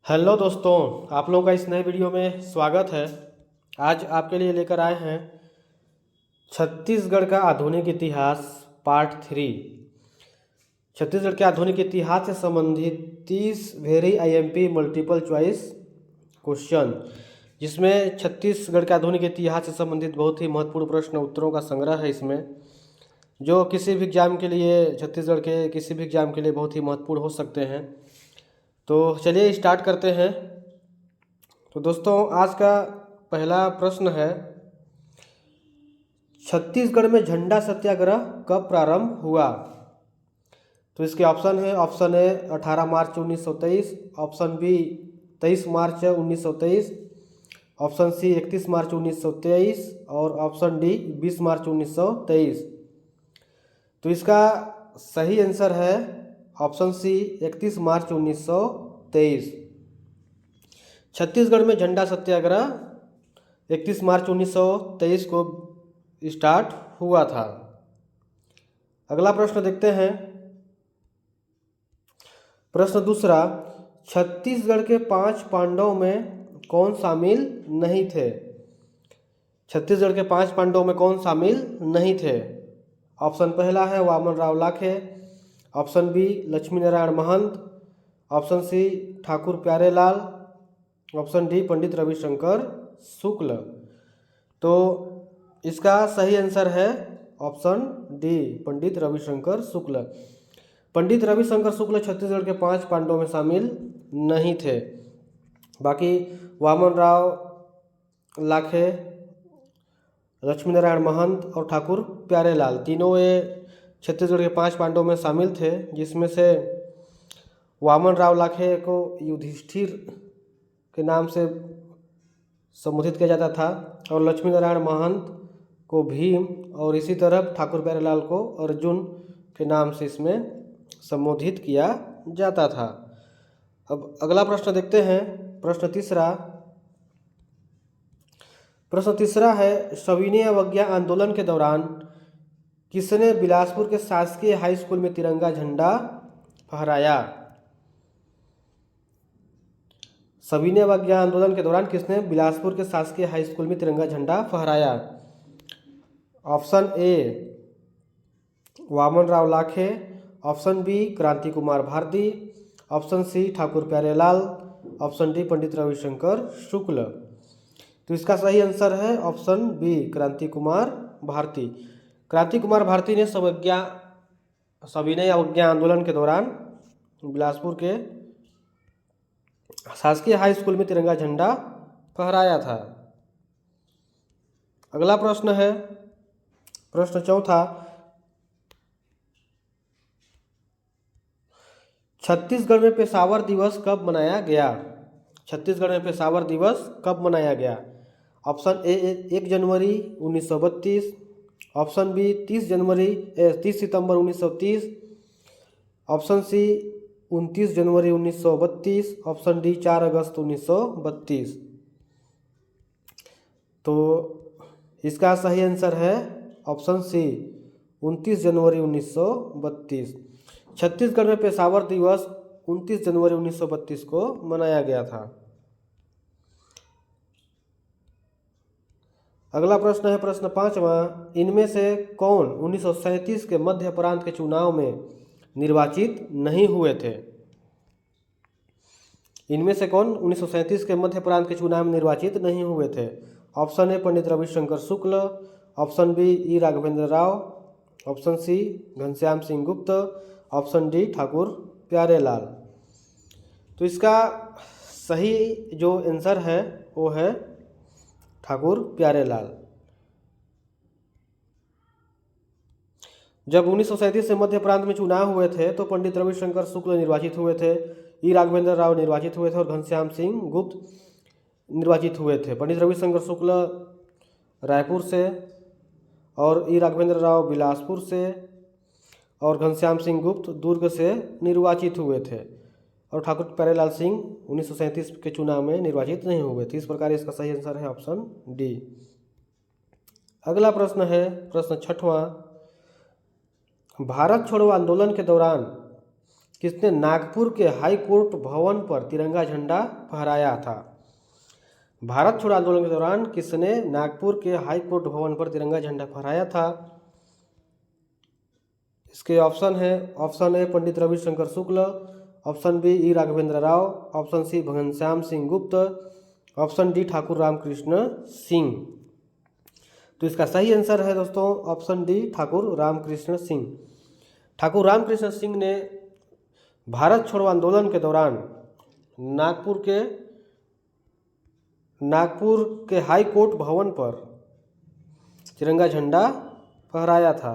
Hello दोस्तों, आप लोगों का इस नए वीडियो में स्वागत है। आज आपके लिए लेकर आए हैं छत्तीसगढ़ का आधुनिक इतिहास पार्ट 3। छत्तीसगढ़ के आधुनिक इतिहास से संबंधित 30 very IMP multiple choice question, जिसमें छत्तीसगढ़ के आधुनिक इतिहास से संबंधित बहुत ही महत्वपूर्ण प्रश्न उत्तरों का संग्रह है इसमें, जो किसी भी एग्जाम के लिए, छत्तीसगढ़ के किसी भी एग्जाम के लिए बहुत ही महत्वपूर्ण हो सकते हैं। तो चलिए स्टार्ट करते हैं। तो दोस्तों, आज का पहला प्रश्न है, छत्तीसगढ़ में झंडा सत्याग्रह कब प्रारंभ हुआ? तो इसके ऑप्शन है, option A 18 March 1923, option B 23 March 1923, option C 31 March 1923 और ऑप्शन डी 20 मार्च 1923। तो इसका सही आंसर है ऑप्शन सी 31 मार्च 1923। छत्तीसगढ़ में झंडा सत्याग्रह 31 मार्च 1923 को स्टार्ट हुआ था। अगला प्रश्न देखते हैं। प्रश्न दूसरा, छत्तीसगढ़ के 5 पांडवों में कौन शामिल नहीं थे? छत्तीसगढ़ के 5 पांडवों में कौन शामिल नहीं थे? ऑप्शन पहला है Waman Rao Lakhe, option B Lakshmi Narayan Mahant, option C Thakur Pyarelal, option D Pandit Ravishankar Shukla. तो इसका सही आंसर है ऑप्शन डी पंडित रविशंकर शुक्ल। पंडित रविशंकर शुक्ल छत्तीसगढ़ के 5 पांडवों में शामिल नहीं थे। बाकी वामन राव लाखे, लक्ष्मी नारायण महंत और ठाकुर प्यारेलाल, तीनों ये छत्तीसगढ़ के 5 पांडवों में शामिल थे, जिसमें से वामन राव लाखे को युधिष्ठिर के नाम से संबोधित किया जाता था और लक्ष्मी नारायण महंत को भीम और इसी तरह ठाकुर प्यारेलाल को अर्जुन के नाम से इसमें संबोधित किया जाता था। अब अगला प्रश्न देखते हैं। प्रश्न तीसरा है, सविनय अवज्ञा आंदोलन के दौरान किसने बिलासपुर के शासकीय हाई स्कूल में तिरंगा झंडा फहराया? सविनय अवज्ञा आंदोलन के दौरान किसने बिलासपुर के शासकीय हाई स्कूल में तिरंगा झंडा फहराया? Option A Waman Rao Lakhe, option B Kranti Kumar Bharti, option C Thakur Pyarelal, option D Pandit Ravishankar Shukla. तो इसका सही आंसर है ऑप्शन बी क्रांति कुमार भारती। क्रांति कुमार भारती ने सविनय अवज्ञा आंदोलन के दौरान बिलासपुर के शासकीय हाई स्कूल में तिरंगा झंडा फहराया था। अगला प्रश्न है, प्रश्न चौथा, छत्तीसगढ़ में पेशावर दिवस कब मनाया गया? छत्तीसगढ़ में पेशावर दिवस कब मनाया गया? ऑप्शन ए 1 जनवरी 1932, ऑप्शन बी 30 सितंबर 1930, ऑप्शन सी 29 जनवरी 1932, ऑप्शन डी 4 अगस्त 1932। तो इसका सही आंसर है ऑप्शन सी 29 जनवरी 1932। छत्तीसगढ़ में पेशावर दिवस 29 जनवरी 1932 को मनाया गया था। अगला प्रश्न है, प्रश्न 5वां, इनमें से कौन 1937 के मध्य प्रांत के चुनाव में निर्वाचित नहीं हुए थे? इनमें से कौन 1937 के मध्य प्रांत के चुनाव में निर्वाचित नहीं हुए थे? Option A Pandit Ravishankar Shukla, option B E Raghavendra Rao, option C Ghanshyam Singh Gupta, option D Thakur Pyarelal. तो इसका सही जो आंसर है वो है ठाकुर प्यारेलाल। जब 1937 से मध्य प्रांत में चुनाव हुए थे तो पंडित रविशंकर शुक्ल निर्वाचित हुए थे, ई राघवेंद्र राव निर्वाचित हुए थे और घनश्याम सिंह गुप्त निर्वाचित हुए थे। पंडित रविशंकर शुक्ल रायपुर से और ई राघवेंद्र राव बिलासपुर से और घनश्याम सिंह गुप्त दुर्ग से निर्वाचित हुए थे और ठाकुर प्यारेलाल सिंह 1937 के चुनाव में निर्वाचित नहीं हुए थे। इस प्रकार इसका सही आंसर है ऑप्शन डी। अगला प्रश्न है, प्रश्न 6वां, भारत छोड़ो आंदोलन के दौरान किसने नागपुर के हाई कोर्ट भवन पर तिरंगा झंडा फहराया था? भारत छोड़ो आंदोलन के दौरान किसने नागपुर के हाई कोर्ट भवन पर तिरंगा झंडा फहराया था? इसके ऑप्शन है, option A Pandit Ravishankar Shukla, option B E Raghavendra Rao, option C Ghanshyam Singh Gupta, option D Thakur Ramkrishna Singh. तो इसका सही आंसर है दोस्तों ऑप्शन डी ठाकुर रामकृष्ण सिंह। ठाकुर रामकृष्ण सिंह ने भारत छोड़ो आंदोलन के दौरान नागपुर के हाई कोर्ट भवन पर तिरंगा झंडा फहराया था।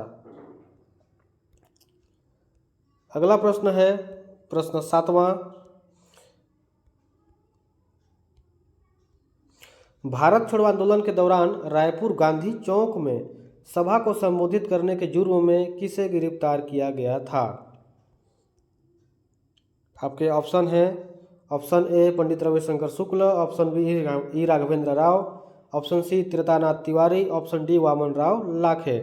अगला प्रश्न है प्रश्न 7वां। भारत छोड़ो आंदोलन के दौरान रायपुर गांधी चौक में सभा को संबोधित करने के जुर्म में किसे गिरफ्तार किया गया था? आपके ऑप्शन है, option A Pandit Ravishankar Shukla, option B E Raghavendra Rao, option C Tritanath Tiwari, option D Waman Rao Lakhe.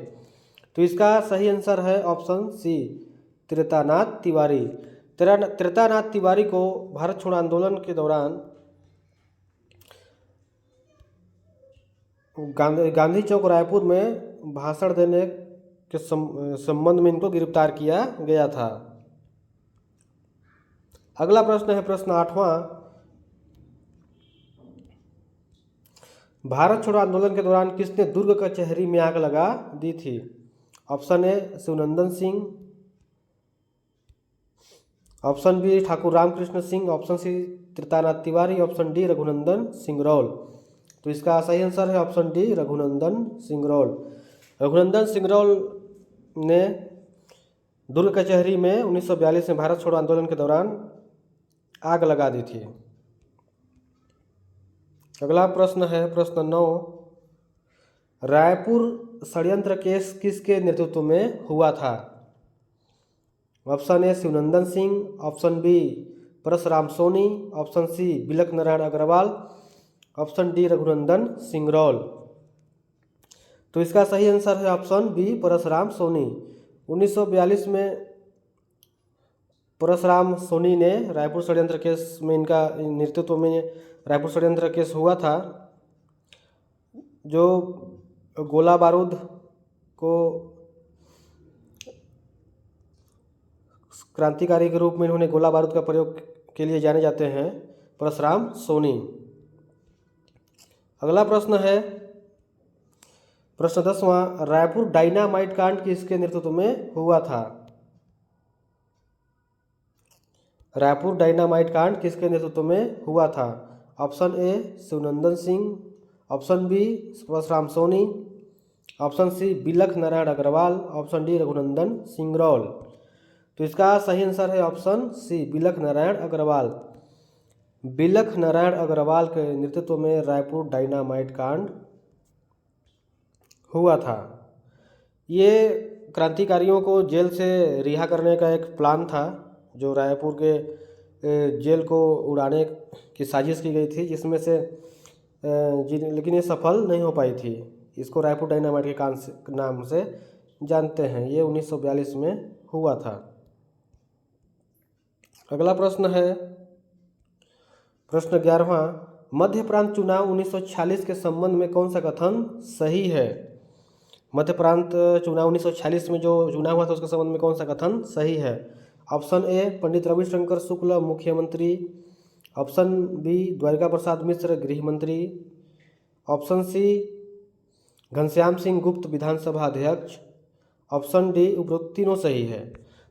तो इसका सही आंसर है ऑप्शन सी त्रितानाथ तिवारी। त्रितानाथ तिवारी को भारत छोड़ो आंदोलन के दौरान गांधी चौक रायपुर में भाषण देने के संबंध में इनको गिरफ्तार किया गया था। अगला प्रश्न है प्रश्न 8वां। भारत छोड़ो आंदोलन के दौरान किसने दुर्ग कचहरी में आग लगा दी थी? Option A Shivnandan Singh, option B Thakur Ramkrishna Singh, option C Tritanath Tiwari, option D Raghunandan Singraul. तो इसका सही आंसर है ऑप्शन डी रघुनंदन सिंगरौल। रघुनंदन सिंगरौल ने दुर्ग कचहरी में 1942 में भारत छोड़ो आंदोलन के दौरान आग लगा दी थी। अगला प्रश्न है प्रश्न 9। रायपुर षड्यंत्र केस किसके नेतृत्व में हुआ था? Option A Shivnandan Singh, option B Parshuram Soni, option C Bilak Narayan Agrawal, option D Raghunandan Singraul. तो इसका सही आंसर है ऑप्शन बी परशुराम सोनी। 1942 में परशुराम सोनी ने रायपुर षड्यंत्र केस में, इनका नेतृत्व में रायपुर षड्यंत्र केस हुआ था। जो गोला बारूद को क्रांतिकारी के रूप में इन्होंने गोला बारूद का प्रयोग के लिए जाने जाते हैं परशुराम सोनी। अगला प्रश्न है प्रश्न 10वां। रायपुर डायनामाइट कांड किसके नेतृत्व में हुआ था? रायपुर डायनामाइट कांड किसके नेतृत्व में हुआ था? Option A Shivnandan Singh, option B Parshuram Soni, option C Bilak Narayan Agrawal, option D Raghunandan Singraul. तो इसका सही आंसर है ऑप्शन सी बिलक नारायण अग्रवाल। बिलक नारायण अग्रवाल के नेतृत्व में रायपुर डायनामाइट कांड हुआ था। ये क्रांतिकारियों को जेल से रिहा करने का एक प्लान था, जो रायपुर के जेल को उड़ाने की साजिश की गई थी, जिसमें से लेकिन ये सफल नहीं हो पाई थी। इसको रायपुर डायनामाइट के नाम से जानते हैं। ये 1942 में हुआ था। अगला प्रश्न है प्रश्न 11वां। मध्य प्रांत चुनाव 1946 के संबंध में कौन सा कथन सही है? मध्य प्रांत चुनाव 1946 में जो चुनाव हुआ था उसके संबंध में कौन सा कथन सही है? ऑप्शन ए पंडित रविशंकर शुक्ल मुख्यमंत्री, ऑप्शन बी द्वारिका प्रसाद मिश्र गृह मंत्री, ऑप्शन सी घनश्याम सिंह गुप्त विधानसभा अध्यक्ष, ऑप्शन डी उपरोक्त तीनों सही है।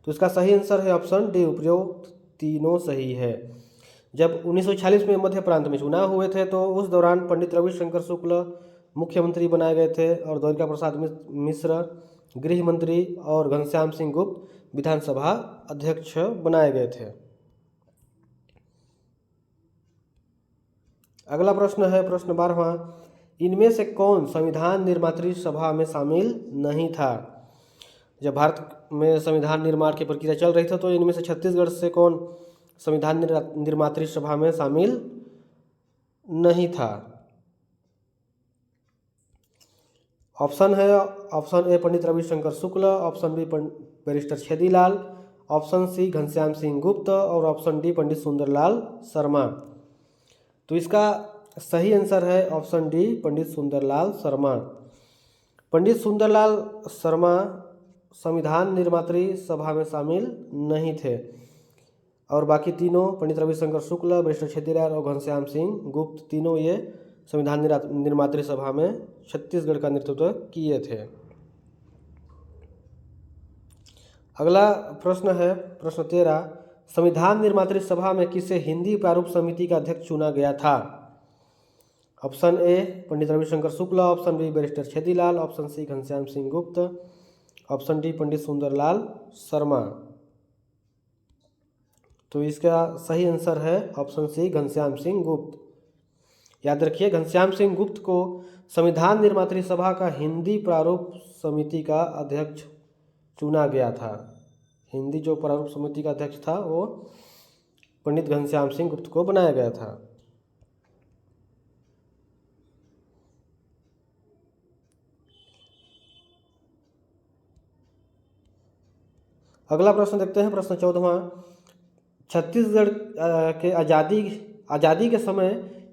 तो इसका सही आंसर है ऑप्शन डी उपरोक्त तीनों सही है। जब 1946 में मध्य प्रांत में चुनाव हुए थे तो उस दौरान पंडित रविशंकर शुक्ल मुख्यमंत्री बनाए गए थे और द्वारिका प्रसाद मिश्र गृह मंत्री और घनश्याम सिंह गुप्त विधानसभा अध्यक्ष बनाए गए थे। अगला प्रश्न है प्रश्न 12वां। इनमें से कौन संविधान निर्मात्री सभा में शामिल नहीं था? जब भारत में संविधान निर्माण की प्रक्रिया चल रही थी तो इनमें से छत्तीसगढ़ से कौन संविधान निर्मात्री सभा में शामिल नहीं था? ऑप्शन है, option A Pandit Ravishankar Shukla, option B barrister Chhedilal, option C Ghanshyam Singh Gupta और ऑप्शन डी पंडित सुंदरलाल शर्मा। तो इसका सही आंसर है ऑप्शन डी पंडित सुंदरलाल शर्मा। पंडित सुंदरलाल शर्मा संविधान निर्मात्री सभा में शामिल नहीं थे और बाकी तीनों पंडित रविशंकर शुक्ल, बैरिस्टर छेदीलाल और घनश्याम सिंह गुप्त तीनों ये संविधान निर्मात्री सभा में छत्तीसगढ़ का नेतृत्व किए थे। अगला प्रश्न है प्रश्न 13, संविधान निर्मात्री सभा में किसे हिंदी प्रारूप समिति का अध्यक्ष चुना गया था? Option A Pandit Ravishankar Shukla, option B barrister Chhedilal, option C Ghanshyam Singh Gupta, option D Pandit Sundarlal Sharma. तो इसका सही आंसर है ऑप्शन सी घनश्याम सिंह गुप्त। याद रखिए घनश्याम सिंह गुप्त को संविधान निर्मात्री सभा का हिंदी प्रारूप समिति का अध्यक्ष चुना गया था। हिंदी जो प्रारूप समिति का अध्यक्ष था वो पंडित घनश्याम सिंह गुप्त को बनाया गया था। अगला प्रश्न देखते हैं प्रश्न 14वां, छत्तीसगढ़ के आज़ादी के समय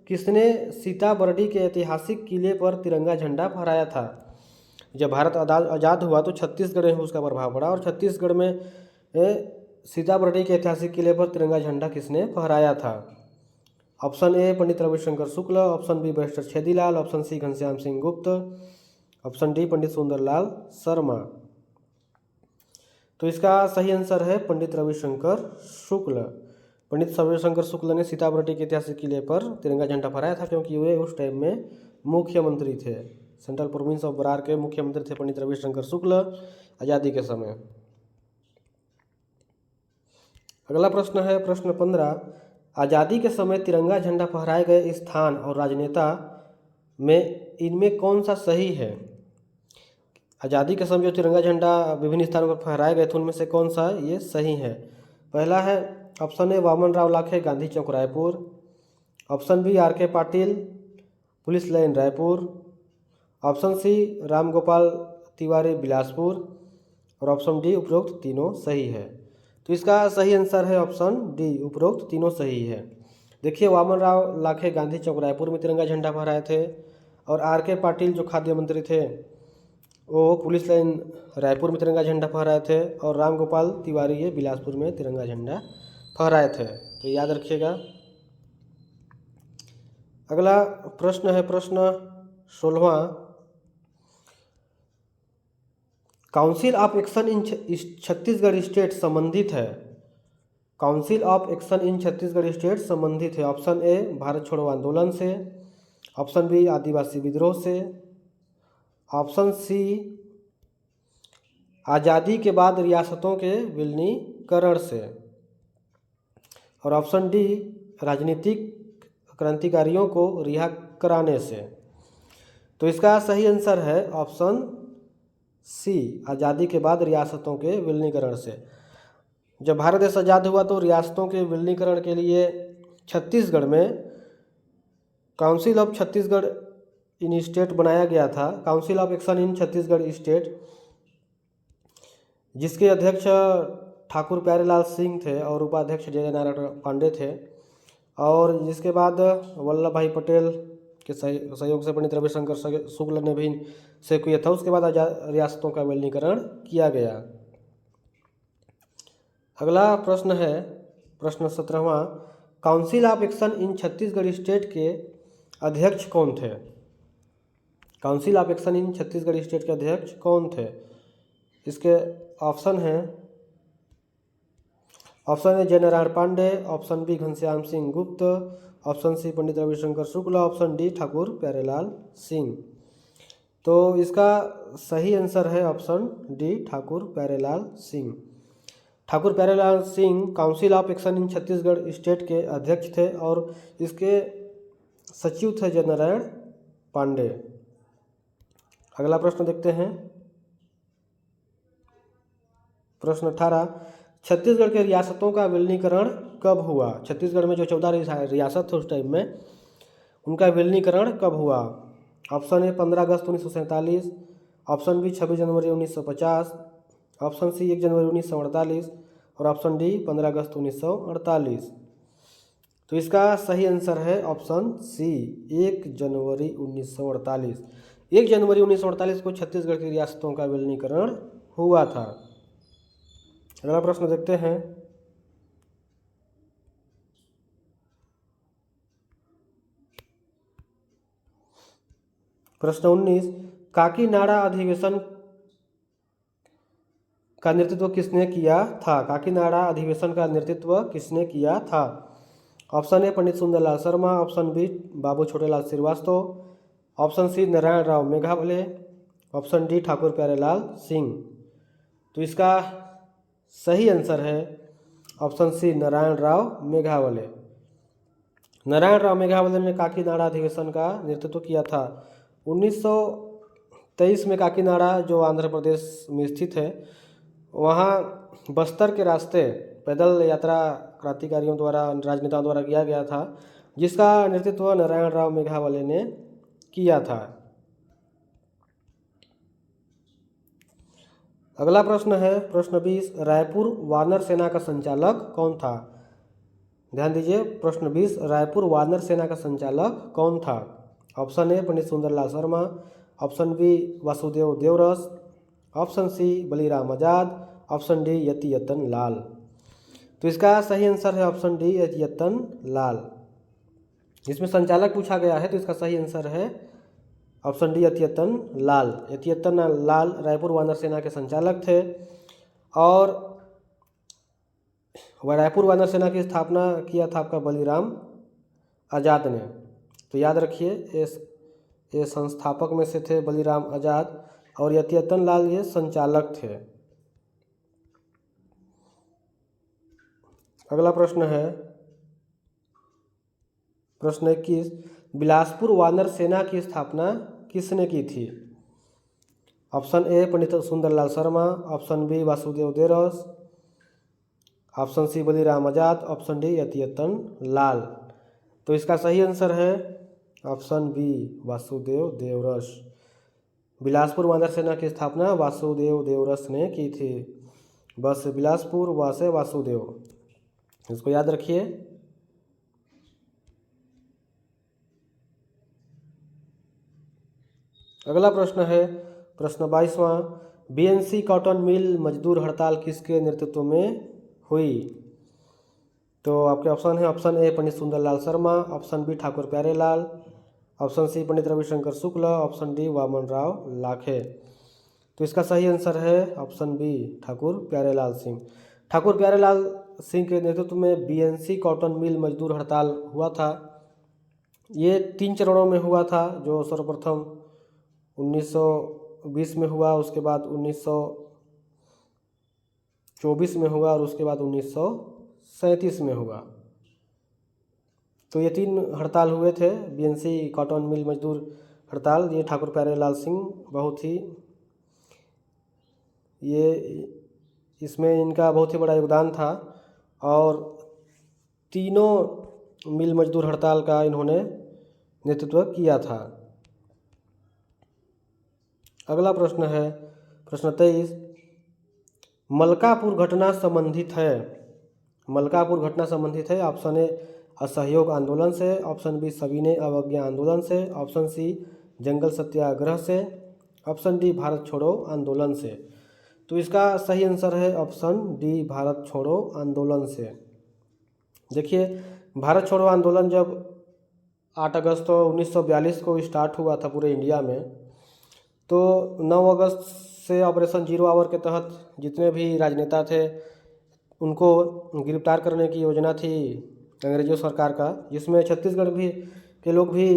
किसने सीताबर्डी के ऐतिहासिक किले पर तिरंगा झंडा फहराया था? जब भारत आज़ाद हुआ तो छत्तीसगढ़ में उसका प्रभाव पड़ा और छत्तीसगढ़ में सीताबर्डी के ऐतिहासिक किले पर तिरंगा झंडा किसने फहराया था? Option A Pandit Ravishankar Shukla, option B barrister Chhedilal, option C Ghanshyam Singh Gupta, option D Pandit Sundarlal Sharma. तो इसका सही आंसर है पंडित रविशंकर शुक्ल। पंडित रविशंकर शुक्ल ने सीताबर्डी के ऐतिहासिक किले पर तिरंगा झंडा फहराया था क्योंकि वे उस टाइम में मुख्यमंत्री थे। सेंट्रल प्रोविंस ऑफ बरार के मुख्यमंत्री थे पंडित रविशंकर शुक्ल आज़ादी के समय। अगला प्रश्न है प्रश्न 15, आज़ादी के समय तिरंगा झंडा फहराए गए स्थान और राजनेता में इनमें कौन सा सही है? आज़ादी के समय जो तिरंगा झंडा विभिन्न स्थानों पर फहराए गए थे उनमें से कौन सा ये सही है? पहला है option A Waman Rao Lakhe Gandhi Chowk Raipur, option B R K Patil police line Raipur, option C Ram Gopal Tiwari Bilaspur और ऑप्शन डी उपरोक्त तीनों सही है। तो इसका सही आंसर है ऑप्शन डी उपरोक्त तीनों सही है। देखिए वामन राव लाखे गांधी चौक रायपुर में तिरंगा झंडा फहराए थे और आर के पाटिल जो खाद्य मंत्री थे वो पुलिस लाइन रायपुर में तिरंगा झंडा फहराए थे और राम गोपाल तिवारी ये बिलासपुर में तिरंगा झंडा फहराए थे। तो याद रखिएगा। अगला प्रश्न है प्रश्न 16वां, council of action in Chhattisgarh state संबंधित है। Council of action in Chhattisgarh state संबंधित है। ऑप्शन ए भारत छोड़ो आंदोलन से, ऑप्शन बी आदिवासी विद्रोह से, ऑप्शन सी आज़ादी के बाद रियासतों के विलीनीकरण से और ऑप्शन डी राजनीतिक क्रांतिकारियों को रिहा कराने से। तो इसका सही आंसर है ऑप्शन सी आज़ादी के बाद रियासतों के विलीनीकरण से। जब भारत देश आज़ाद हुआ तो रियासतों के विलीनीकरण के लिए छत्तीसगढ़ में council of Chhattisgarh in state बनाया गया था, council of action in Chhattisgarh state, जिसके अध्यक्ष ठाकुर प्यारेलाल सिंह थे और उपाध्यक्ष जय नारायण पांडे थे और जिसके बाद वल्लभ भाई पटेल के सहयोग से पंडित रविशंकर शुक्ल ने भी से किया था। उसके बाद रियासतों का विलीनीकरण किया गया। अगला प्रश्न है प्रश्न 17वां, council of action in Chhattisgarh state के अध्यक्ष कौन थे? Council of action in Chhattisgarh state के अध्यक्ष कौन थे? इसके ऑप्शन हैं, ऑप्शन ए जय Narayan Pandey, option B Ghanshyam Singh Gupta, option C Pandit Ravishankar Shukla, option D Thakur Pyarelal Singh. तो इसका सही आंसर है option D Thakur Pyarelal Singh. Thakur Pyarelal Singh council of action in Chhattisgarh state के अध्यक्ष थे और इसके सचिव थे जय नारायण पांडे। अगला प्रश्न देखते हैं प्रश्न 18, छत्तीसगढ़ के रियासतों का विलीनीकरण कब हुआ? छत्तीसगढ़ में जो 14 रियासत थे उस टाइम में उनका विलीनीकरण कब हुआ? ऑप्शन ए 15 अगस्त 1947, ऑप्शन बी 26 जनवरी 1950, ऑप्शन सी 1 जनवरी 1948, और ऑप्शन डी 15 अगस्त 1948। तो इसका सही आंसर है ऑप्शन सी 1 जनवरी 1948। 1 जनवरी 1948 को छत्तीसगढ़ की रियासतों का विलीनीकरण हुआ था। अगला प्रश्न देखते हैं। प्रश्न 19, काकीनाडा अधिवेशन का नेतृत्व किसने किया था? काकीनाडा अधिवेशन का नेतृत्व किसने किया था? Option A Pandit Sundarlal Sharma, option B Babu Chhotelal Shrivastava, option C Narayan Rao Meghawale, option D Thakur Pyarelal Singh. तो इसका सही आंसर है ऑप्शन सी नारायण राव मेघावले। नारायण राव मेघावले ने काकीनाडा अधिवेशन का नेतृत्व किया था। 1923 में काकीनाडा जो आंध्र प्रदेश में स्थित है, वहाँ बस्तर के रास्ते पैदल यात्रा क्रांतिकारियों द्वारा, राजनेताओं द्वारा किया गया था, जिसका नेतृत्व नारायण राव मेघावले ने किया था। अगला प्रश्न है प्रश्न 20, रायपुर वानर सेना का संचालक कौन था? ध्यान दीजिए, प्रश्न 20, रायपुर वानर सेना का संचालक कौन था? Option A Pandit Sundarlal Sharma, option B Vasudev Deoras, option C Baliram Azad, option D Yati Yatan Lal. तो इसका सही आंसर है ऑप्शन डी यति यतन लाल। इसमें संचालक पूछा गया है, तो इसका सही आंसर है ऑप्शन डी यति यतन लाल। यति यतन लाल रायपुर वानर सेना के संचालक थे और वह रायपुर वानर सेना की स्थापना किया था आपका बलीराम आजाद ने। तो याद रखिए, ये संस्थापक में से थे बलीराम आजाद और यति यतन लाल ये संचालक थे। अगला प्रश्न है प्रश्न 21, बिलासपुर वानर सेना की स्थापना किसने की थी? Option A Pandit Sundarlal Sharma, option B Vasudev Deoras, option C Baliram Azad, option D Yati Yatan Lal. तो इसका सही आंसर है ऑप्शन बी वासुदेव देवरस। बिलासपुर वानर सेना की स्थापना वासुदेव देवरस ने की थी। बस बिलासपुर वासे वासुदेव, इसको याद रखिए। अगला प्रश्न है प्रश्न 22वां, बीएनसी कॉटन मिल मजदूर हड़ताल किसके नेतृत्व में हुई? तो आपके ऑप्शन है, option A Pandit Sundarlal Sharma, option B Thakur Pyarelal, option C Pandit Ravishankar Shukla, option D Waman Rao Lakhe. तो इसका सही आंसर है ऑप्शन बी ठाकुर प्यारेलाल सिंह। ठाकुर प्यारेलाल सिंह के नेतृत्व में बीएनसी कॉटन मिल मजदूर हड़ताल हुआ था। ये 3 चरणों में हुआ था, जो सर्वप्रथम 1920 में हुआ, उसके बाद 1924 में हुआ और उसके बाद 1937 में हुआ। तो ये 3 हड़ताल हुए थे, बीएनसी कॉटन मिल मजदूर हड़ताल। ये ठाकुर प्यारेलाल सिंह बहुत ही इसमें इनका बहुत ही बड़ा योगदान था और तीनों मिल मजदूर हड़ताल का इन्होंने नेतृत्व किया था। अगला प्रश्न है प्रश्न 23, मलकापुर घटना संबंधित है। मलकापुर घटना संबंधित है ऑप्शन ए असहयोग आंदोलन से, ऑप्शन बी सविनय अवज्ञा आंदोलन से, ऑप्शन सी जंगल सत्याग्रह से, ऑप्शन डी भारत छोड़ो आंदोलन से। तो इसका सही आंसर है ऑप्शन डी भारत छोड़ो आंदोलन से। देखिए, भारत छोड़ो आंदोलन जब 8 अगस्त 1942 को स्टार्ट हुआ था पूरे इंडिया में, तो 9 अगस्त से ऑपरेशन जीरो आवर के तहत जितने भी राजनेता थे उनको गिरफ्तार करने की योजना थी अंग्रेजों सरकार का, जिसमें छत्तीसगढ़ भी के लोग भी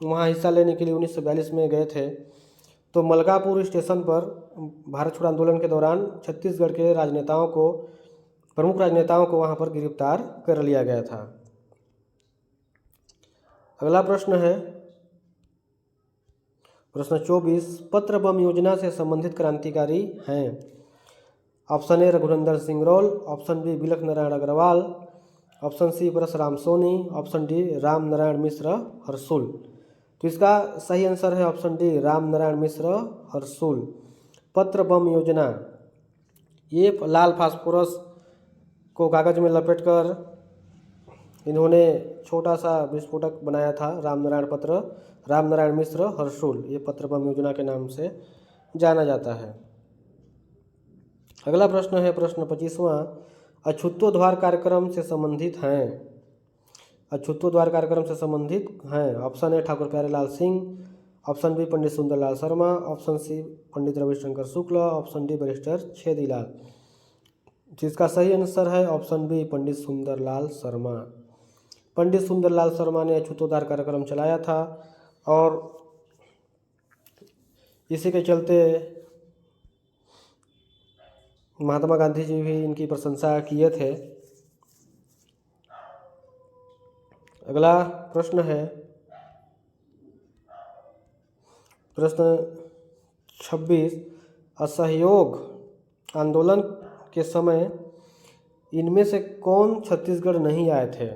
वहाँ हिस्सा लेने के लिए 1942 में गए थे। तो मलकापुर स्टेशन पर भारत छोड़ो आंदोलन के दौरान छत्तीसगढ़ के राजनेताओं को, प्रमुख राजनेताओं को वहाँ पर गिरफ्तार कर लिया गया था। अगला प्रश्न है प्रश्न 24, पत्र बम योजना से संबंधित क्रांतिकारी हैं। Option A Raghunandan Singh Rol, option B Bilakh Narayan Agrawal, option C Parshuram Soni, option D Ram Narayan Mishra Harsul. तो इसका सही आंसर है ऑप्शन डी राम नारायण मिश्र हरसुल। पत्र बम योजना, ये लाल फास्फोरस को कागज़ में लपेटकर इन्होंने छोटा सा विस्फोटक बनाया था, रामनारायण पत्र, रामनारायण मिश्र हर्षुल, ये पत्र बम योजना के नाम से जाना जाता है। अगला प्रश्न है प्रश्न 25वां, अछूतोद्वार कार्यक्रम से संबंधित हैं। अछूतोद्वार कार्यक्रम से संबंधित हैं। Option A Thakur Pyarelal Singh, option B Pandit Sundarlal Sharma, option C Pandit Ravishankar Shukla, option D barrister Chhedilal. जिसका सही आंसर है ऑप्शन बी पंडित सुंदरलाल शर्मा। पंडित सुंदरलाल शर्मा ने अछूतोद्वार कार्यक्रम चलाया था और इसी के चलते महात्मा गांधी जी भी इनकी प्रशंसा किए थे। अगला प्रश्न है प्रश्न 26, असहयोग आंदोलन के समय इनमें से कौन छत्तीसगढ़ नहीं आए थे?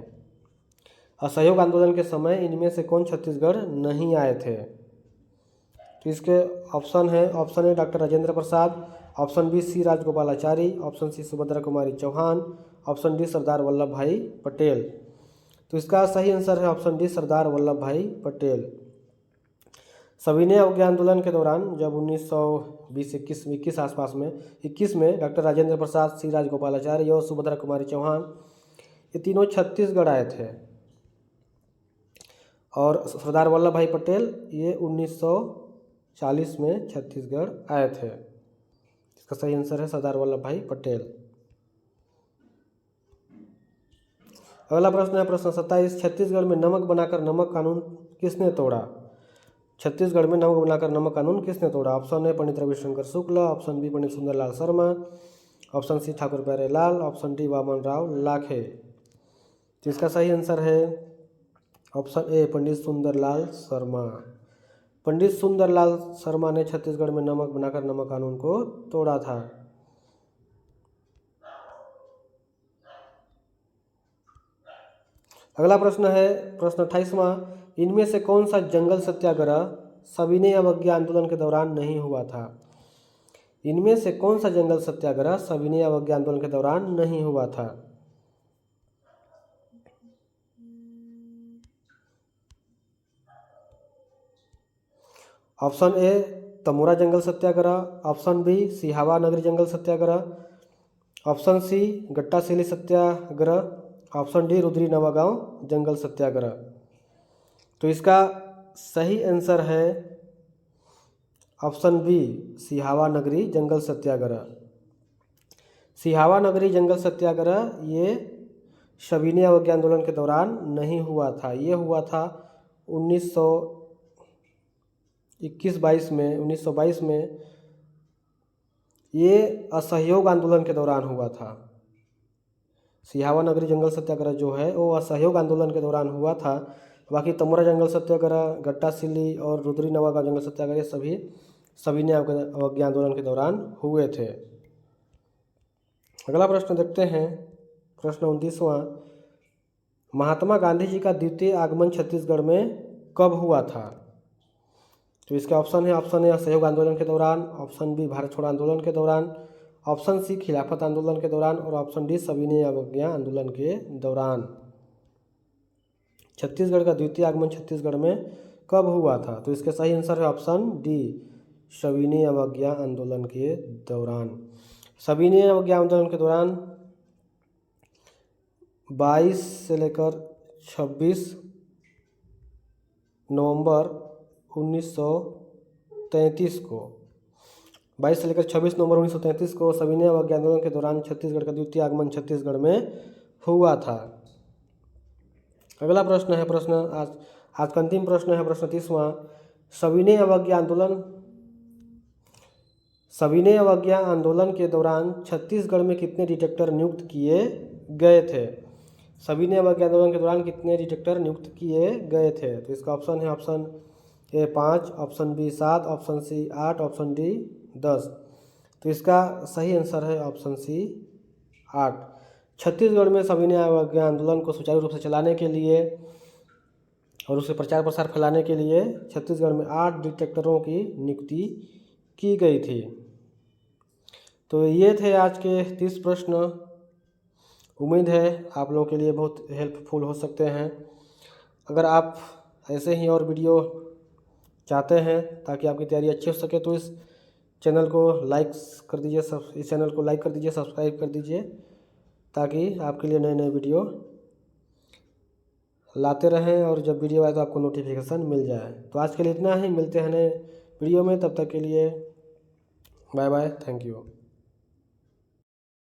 असहयोग आंदोलन के समय इनमें से कौन छत्तीसगढ़ नहीं आए थे? तो इसके ऑप्शन है, option A doctor Rajendra Prasad, option B C Rajagopalachari, option C Subhadra Kumari Chauhan, option D Sardar Vallabhbhai Patel. तो इसका सही आंसर है option D Sardar Vallabhbhai Patel. सविनय अवज्ञा आंदोलन के दौरान जब 1920-21 आसपास में 21 में डॉक्टर राजेंद्र प्रसाद, सी राजगोपालाचारी और सुभद्रा कुमारी चौहान ये तीनों छत्तीसगढ़ आए थे और सरदार वल्लभ भाई पटेल ये 1940 में छत्तीसगढ़ आए थे। इसका सही आंसर है सरदार वल्लभ भाई पटेल। अगला प्रश्न है प्रश्न 27, छत्तीसगढ़ में नमक बनाकर नमक कानून किसने तोड़ा? छत्तीसगढ़ में नमक बनाकर नमक कानून किसने तोड़ा? Option A Pandit Ravishankar Shukla, option B Pandit Sundarlal Sharma, option C Thakur Pyarelal, option D Waman Rao Lakhe. तो इसका सही आंसर है ऑप्शन ए पंडित सुंदरलाल शर्मा। पंडित सुंदरलाल शर्मा ने छत्तीसगढ़ में नमक बनाकर नमक कानून को तोड़ा था। अगला प्रश्न है प्रश्न 28वां, इनमें से कौन सा जंगल सत्याग्रह सविनय अवज्ञा आंदोलन के दौरान नहीं हुआ था? इनमें से कौन सा जंगल सत्याग्रह सविनय अवज्ञा आंदोलन के दौरान नहीं हुआ था? ऑप्शन ए तमोरा जंगल सत्याग्रह, ऑप्शन बी सिहावा नगरी जंगल सत्याग्रह, ऑप्शन सी गट्टासिली सत्याग्रह, ऑप्शन डी रुद्री नवागांव जंगल सत्याग्रह। तो इसका सही आंसर है ऑप्शन बी सिहावा नगरी जंगल सत्याग्रह। सिहावा नगरी जंगल सत्याग्रह ये सविनय अवज्ञा आंदोलन के दौरान नहीं हुआ था, ये हुआ था 1922 में ये असहयोग आंदोलन के दौरान हुआ था। सिहावा नगरी जंगल सत्याग्रह जो है वो असहयोग आंदोलन के दौरान हुआ था। बाकी तमोरा जंगल सत्याग्रह, गट्टासिली और रुद्री नवागांव जंगल सत्याग्रह ये सभी सविनय अवज्ञा आंदोलन के दौरान हुए थे। अगला प्रश्न देखते हैं प्रश्न 29वां, महात्मा गांधी जी का द्वितीय आगमन छत्तीसगढ़ में कब हुआ था? तो इसके ऑप्शन है, ऑप्शन ए असहयोग आंदोलन के दौरान, ऑप्शन बी भारत छोड़ो आंदोलन के दौरान, ऑप्शन सी खिलाफत आंदोलन के दौरान और ऑप्शन डी सविनय अवज्ञा आंदोलन के दौरान। छत्तीसगढ़ का द्वितीय आगमन छत्तीसगढ़ में कब हुआ था? तो इसके सही आंसर है ऑप्शन डी सविनय अवज्ञा आंदोलन के दौरान। सविनय अवज्ञा आंदोलन के दौरान 22 से लेकर 26 नवंबर 1933 को 22 से लेकर 26 नवंबर 1933 को सविनय अवज्ञा आंदोलन के दौरान छत्तीसगढ़ का द्वितीय आगमन छत्तीसगढ़ में हुआ था। अगला प्रश्न है प्रश्न आज का अंतिम प्रश्न है प्रश्न 30वां, सविनय अवज्ञा आंदोलन के दौरान छत्तीसगढ़ में कितने डिटेक्टर नियुक्त किए गए थे? सविनय अवज्ञा आंदोलन के दौरान कितने डिटेक्टर नियुक्त किए गए थे? तो इसका ऑप्शन है option A 5, option B 7, option C 8, option D 10। तो इसका सही आंसर है ऑप्शन सी 8। छत्तीसगढ़ में सविनय अवज्ञा आंदोलन को सुचारू रूप से चलाने के लिए और उसे प्रचार प्रसार फैलाने के लिए छत्तीसगढ़ में 8 डिटेक्टरों की नियुक्ति की गई थी। तो ये थे आज के 30 प्रश्न। उम्मीद है आप लोगों के लिए बहुत हेल्पफुल हो सकते हैं। अगर आप ऐसे ही और वीडियो चाहते हैं ताकि आपकी तैयारी अच्छी हो सके तो इस चैनल को लाइक कर दीजिए, इस चैनल को लाइक कर दीजिए, सब्सक्राइब कर दीजिए, ताकि आपके लिए नए नए वीडियो लाते रहें और जब वीडियो आए तो आपको नोटिफिकेशन मिल जाए। तो आज के लिए इतना ही, मिलते हैं नए वीडियो में, तब तक के लिए बाय बाय, थैंक यू।